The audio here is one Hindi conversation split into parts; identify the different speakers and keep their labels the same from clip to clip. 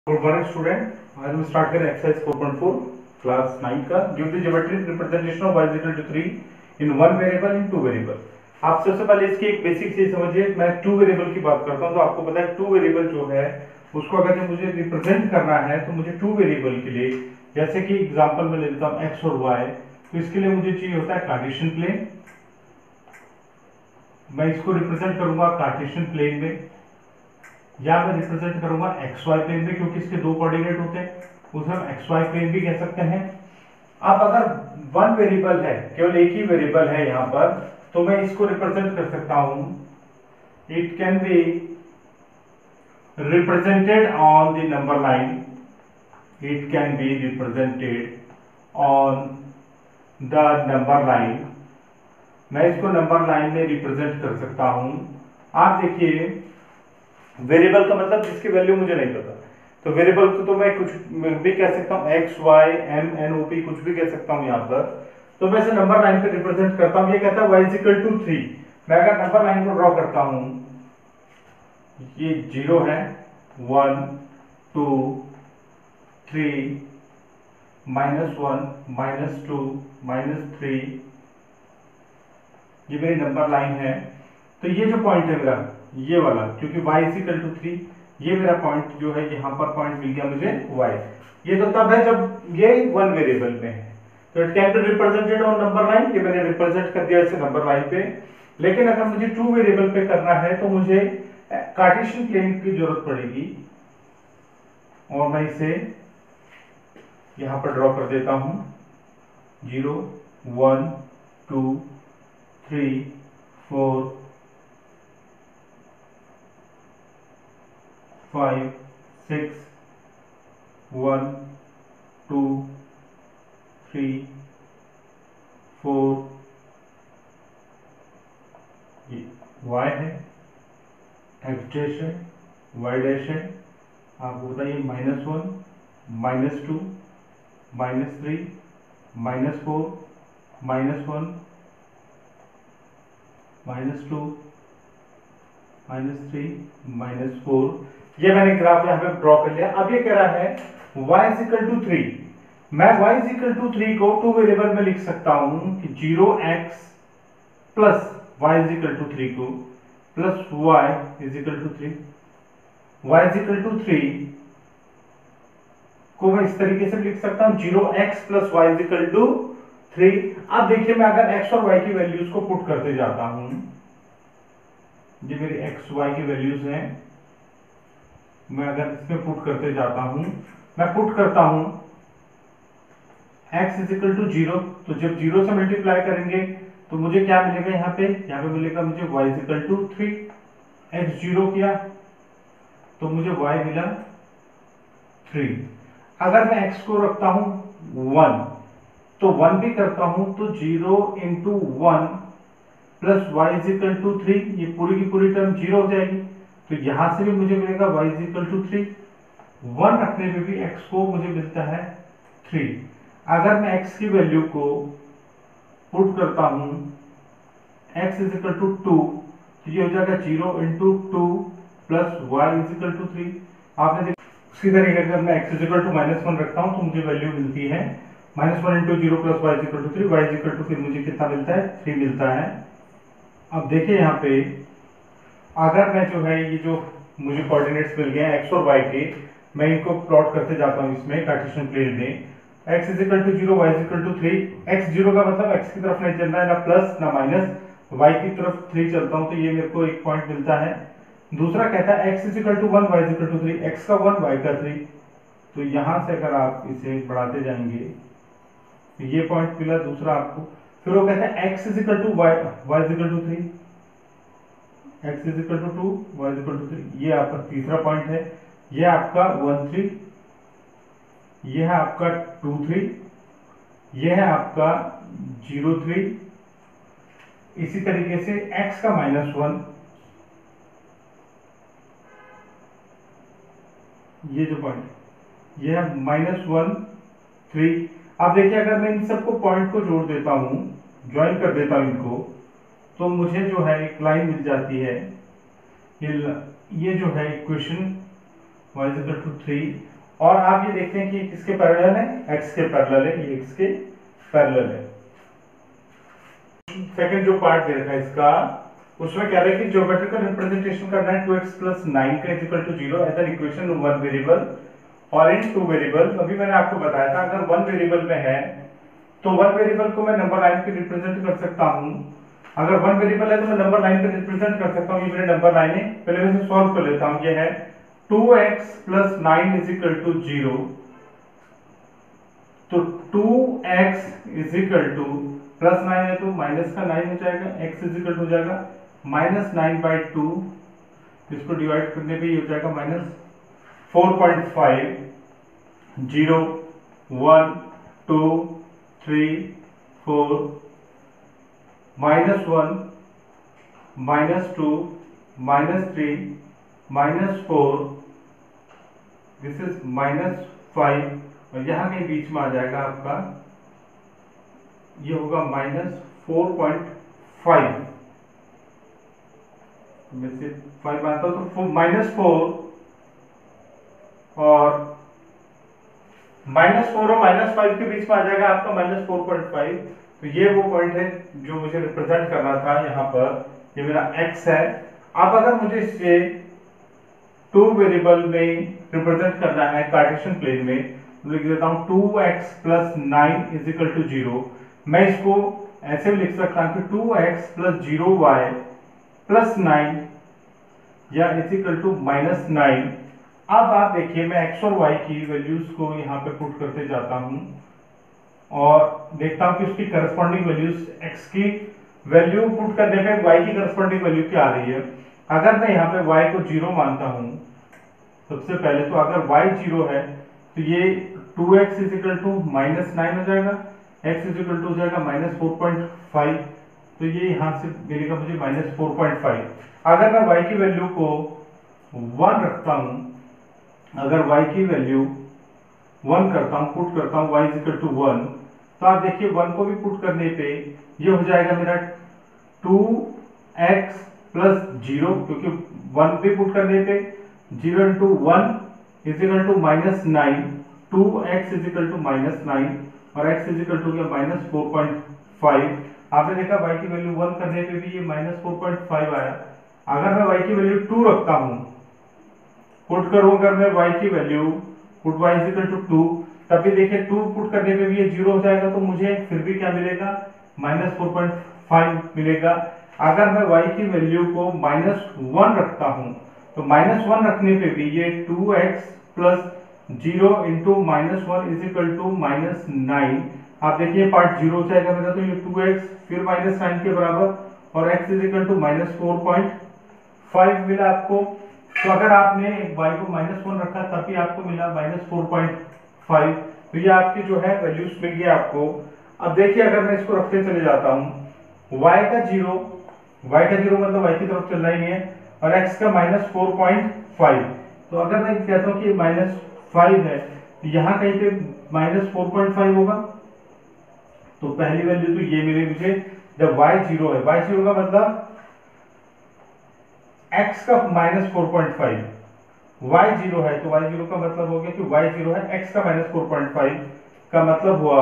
Speaker 1: Good morning student. आज हम स्टार्ट करें एक्सरसाइज 4.4 क्लास 9 का। Give the geometric representation of y is equal to 3 in one variable in two variable. आप सबसे पहले इसकी एक बेसिक चीज समझिए। मैं टू वेरिएबल की बात करता हूं तो आपको पता है टू वेरिएबल जो है उसको अगर मुझे रिप्रेजेंट करना है तो मुझे टू वेरिएबल के लिए, जैसे कि एग्जांपल में ले लेता हूं x और y, तो इसके लिए मुझे चाहिए होता है कार्टेशियन प्लेन। मैं इसको रिप्रेजेंट करूंगा कार्टेशियन प्लेन में, या मैं रिप्रेजेंट करूंगा एक्स वाई प्लेन में, क्योंकि इसके दो कोऑर्डिनेट होते हैं, उसे हम एक्स वाई प्लेन भी कह सकते हैं। अब अगर वन वेरिएबल है, केवल एक ही वेरिएबल है यहां पर, तो मैं इसको रिप्रेजेंट कर सकता हूं। It can be represented on the number line. It can be represented on the number line. मैं इसको नंबर लाइन में रिप्रेजेंट कर सकता हूं। आप देखिए, वेरिएबल का मतलब जिसकी वैल्यू मुझे नहीं पता, तो वेरिएबल को तो मैं कुछ भी कह सकता हूं, X Y M N O P कुछ भी कह सकता हूं यहां पर। तो मैं इसे नंबर लाइन पे रिप्रेजेंट करता हूं। ये कहता है y इज इक्वल टू 3। मैं अगर नंबर लाइन को ड्रॉ करता हूं, ये 0 है, 1 2 3 -1 -2 -3, ये मेरी नंबर लाइन है। तो ये जो पॉइंट है मेरा, ये वाला, क्योंकि y इज इक्वल टू 3, ये मेरा पॉइंट जो है, यहाँ पर पॉइंट मिल गया मुझे y। ये तो तब है जब ये वन वेरिएबल में है। तो it can be represented on number line. ये मैंने रिप्रेजेंट कर दिया इसे नंबर लाइन पे। लेकिन अगर मुझे टू वेरिएबल पे करना है तो मुझे कार्टेशियन प्लेन की जरूरत पड़ेगी, और मैं इसे यहां पर ड्रॉ कर देता हूं। 0 1 2 3 4 5 6 1 2 3 4, ये y है, x डैश है, y डैश है। आपको बताइए -1 -2 -3 -4 -1 -2 -3 -4। ये मैंने ग्राफ यहाँ पे ड्रॉ कर लिया। अब ये कह रहा है y इज इक्वल टू 3। मैं y इज इक्वल टू 3 को टू वेरिएबल में लिख सकता हूं कि 0x plus y is equal to 3 को plus y is equal to 3। y is equal to 3 को मैं इस तरीके से लिख सकता हूं, 0x plus y is equal to 3। अब देखिए, मैं अगर x और y की वैल्यूज को पुट करते जाता हूं, ये मेरी x y की वैल्यूज हैं, मैं अगर इसमें पुट करते जाता हूं, मैं पुट करता हूं x इज इक्वल टू 0, तो जब 0 से मल्टीप्लाई करेंगे तो मुझे क्या मिलेगा, यहाँ पे मिलेगा मुझे y is equal to 3। x 0 किया तो मुझे y मिला 3। अगर मैं x को रखता हूं 1, तो 1 भी करता हूं, तो 0 into 1 plus y is equal to 3, ये पूरी की पूरी टर्म 0 हो जाएगी। तो यहां से भी मुझे मिलेगा y इज इक्वल टू 3। 1 रखने पे भी x को मुझे मिलता है 3। अगर मैं x की वैल्यू को पुट करता हूं, x इज इक्वल टू 2, तो ये हो जाएगा 0 into 2 plus y is equal to 3। आपने देखा, उसी तरीके अगर मैं x इज इक्वल टू -1 रखता हूं तो मुझे वैल्यू मिलती है -1 into 0 plus y is equal to 3। y is equal to फिर मुझे कितना मिलता है, 3 मिलता है। अब देखिए यहाँ पे, अगर मैं जो है, ये जो मुझे कोऑर्डिनेट्स मिल गए x और y के, मैं इनको प्लॉट करते जाता हूँ इसमें कार्टेशियन प्लेन में। x is equal to 0, y is equal to 3। x 0 का मतलब x की तरफ नहीं चल रहा है, ना प्लस ना माइनस, y की तरफ 3 चलता हूँ, तो ये मेरे को एक पॉइंट मिलता है। दूसरा कहता है x is equal to 1, y is equal to 3, x का 1 y का 3। तो यहां से अगर आप इसे बढ़ाते जाएंगे तो ये पॉइंट मिला दूसरा आपको। फिर वो कहता है x is equal to y, y is equal to 3, x is equal to 2, y is equal to 3। ये आपका तीसरा पॉइंट है। ये आपका 1 3, ये है आपका 2 3, ये है आपका 0 3। इसी तरीके से x का -1, ये जो पॉइंट, ये है -1 3। अब देखिए, अगर मैं इन सबको पॉइंट को जोड़ देता हूं, ज्वाइन कर देता हूं इनको, तो मुझे जो है एक लाइन मिल जाती है। ये जो है equation y is equal to 3, और आप ये देखते हैं कि किसके पैरेलल है, x के पैरेलल है, ये x के पैरेलल है। सेकंड जो पार्ट दे रखा है इसका, उसमें कह रहा है कि ज्योमेट्रिकल रिप्रेजेंटेशन करना है 2x + 9 का equal to 0 as an equation in one variable और इन टू वेरिएबल। अभी मैंने आपको बताया था अगर वन वेरिएबल में है तो वन वेरिएबल को मैं नंबर लाइन पे रिप्रेजेंट कर सकता हूं। अगर वन वेरिएबल है तो मैं नंबर लाइन पे रिप्रेजेंट कर सकता हूं। ये मेरे नंबर लाइन है, पहले मैं इसे सॉल्व कर लेता हूं। ये है 2x + 9 = 0, तो 2x +9 है तो माइनस का 9 हो जाएगा, x हो जाएगा -9/2, इसको डिवाइड करने पे ये हो जाएगा -4.5, 0 1 2 3 4 -1 -2 -3 -4, दिस इज -5 और यहाँ कहीं बीच में आ जाएगा आपका, ये होगा -4.5 में से 5 आता तो -4 और -5 के बीच में आ जाएगा आपका -4.5। तो ये वो पॉइंट है जो मुझे रिप्रेजेंट करना था यहाँ पर, ये मेरा x है। अब अगर मुझे इसे टू वेरिएबल में रिप्रेजेंट करना है कार्टेशियन प्लेन में, तो लिख देता हूँ 2x + 9 = 0। मैं इसको ऐसे भी लिख सकता हूँ कि 2x + 0y + 9 या -9। अब आप देखिए मैं x और y की वैल्यूज को यहाँ पे पुट करते जाता हूँ और देखता हूँ कि उसकी करस्पॉन्डिंग वैल्यूज, x की वैल्यू पुट करने पे y की करस्पॉन्डिंग वैल्यू क्या आ रही है। अगर मैं यहाँ पे y को 0 मानता हूँ सबसे पहले, तो अगर y 0 है तो ये 2x = -9 हो जाएगा, x हो जाएगा -4.5, तो ये यहाँ से मिलेगा मुझे -4.5। अगर मैं y की वैल्यू को 1 रखता हूँ, अगर y की वैल्यू 1 करता हूँ, पुट करता हूँ y 1, तो आप देखिए 1 को भी पुट करने पे ये हो जाएगा मेरा 2x + 0, क्योंकि 1 भी पुट करने पे 0 × 1 = -9, 2x -9 और x हो गया -4.5। आपने देखा y की वैल्यू 1 करने पे भी ये -4.5 आया। अगर मैं y की वैल्यू 2 रखता हूँ, पुट करूँ अगर मैं y की वैल्यू, पुट y 2, तब भी देखिए 2 पुट करने पे भी ये 0 हो जाएगा, तो मुझे फिर भी क्या मिलेगा, -4.5 मिलेगा। अगर मैं y की वैल्यू को -1 रखता हूँ, तो -1 रखने पे भी ये 2x + 0 × -1 = -9। आप देखिए पार्ट 0 हो जाएगा मेरा, तो ये 2x फिर -9 के बराबर और x -4.5 मिला आपको। तो अगर आपने y को -1 रखा तब भी आपको मिला -4.5। तो ये आपकी जो है वैल्यूज मिल गई आपको। अब देखिए अगर मैं इसको रखते चले जाता हूँ, y का 0 मतलब y की तरफ चलना ही नहीं है, और x का -4.5। तो अगर मैं कहता हूँ कि -5 है, तो यहाँ कहीं पे -4.5 होगा, तो पहली वैल्यू तो ये मिली मुझे जब y 0 है। y 0 का मतलब x का -4.5, y 0 है, तो y 0 का मतलब हो गया कि y 0 है, x का -4.5 का मतलब हुआ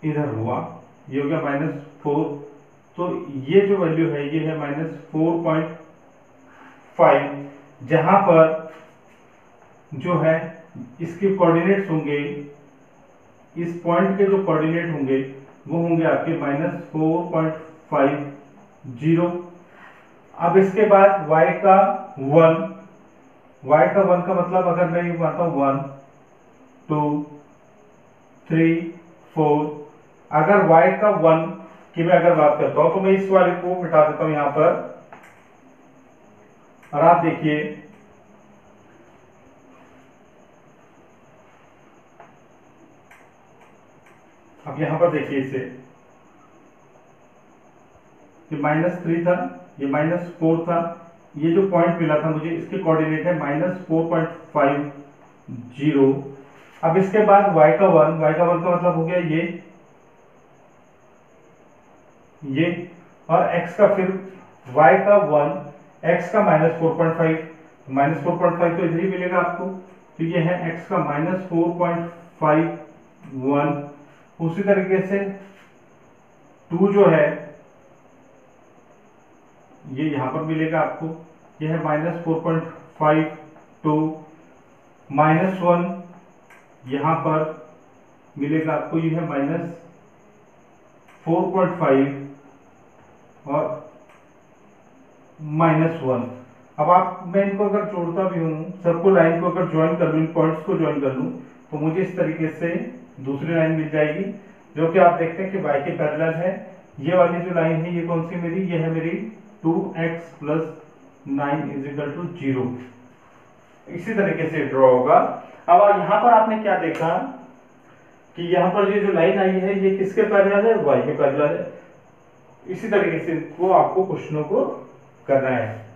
Speaker 1: इधर हुआ, ये हो गया -4। तो ये जो वैल्यू है ये है -4.5, जहां पर जो है इसके कोऑर्डिनेट्स होंगे, इस पॉइंट के जो कोऑर्डिनेट होंगे वो होंगे आपके -4.50। अब इसके बाद y का 1 का मतलब अगर मैं ये मानता हूँ 1 2 3 4, अगर y का 1 की मैं अगर बात करता हूं, तो मैं इस वाले को हटा देता हूं यहां पर, और आप देखिए अब यहां पर देखिए इसे, ये -3 था, ये -4 था, ये जो पॉइंट मिला था मुझे इसके कोऑर्डिनेट है -4.50। अब इसके बाद y का 1 का मतलब हो गया ये, और x का फिर y का 1, x का -4.5, -4.5 तो इधर ही मिलेगा आपको। तो ये है x का -4.51। उसी तरीके से 2 जो है ये यहाँ पर मिलेगा आपको, ये है -4.52, -1 यहाँ पर मिलेगा आपको, ये है -4.5 और -1। अब आप, मैं इनको अगर जोड़ता भी हूँ, सबको लाइन को अगर ज्वाइन कर लूँ, इन पॉइंट्स को ज्वाइन कर लूँ, तो मुझे इस तरीके से दूसरी लाइन मिल जाएगी, जो कि आप देखते हैं कि y के पैरेलल है। ये वाली जो लाइन है ये कौन सी मेरी, ये है मेरी 2x + 9 = 0। इसी तरीके से ड्रॉ होगा। अब यहाँ पर आपने क्या देखा कि यहाँ पर ये जो लाइन आई है ये किसके पैरेलल है, y के पैरेलल है। इसी तरीके से को आपको क्वेश्चनों को करना है।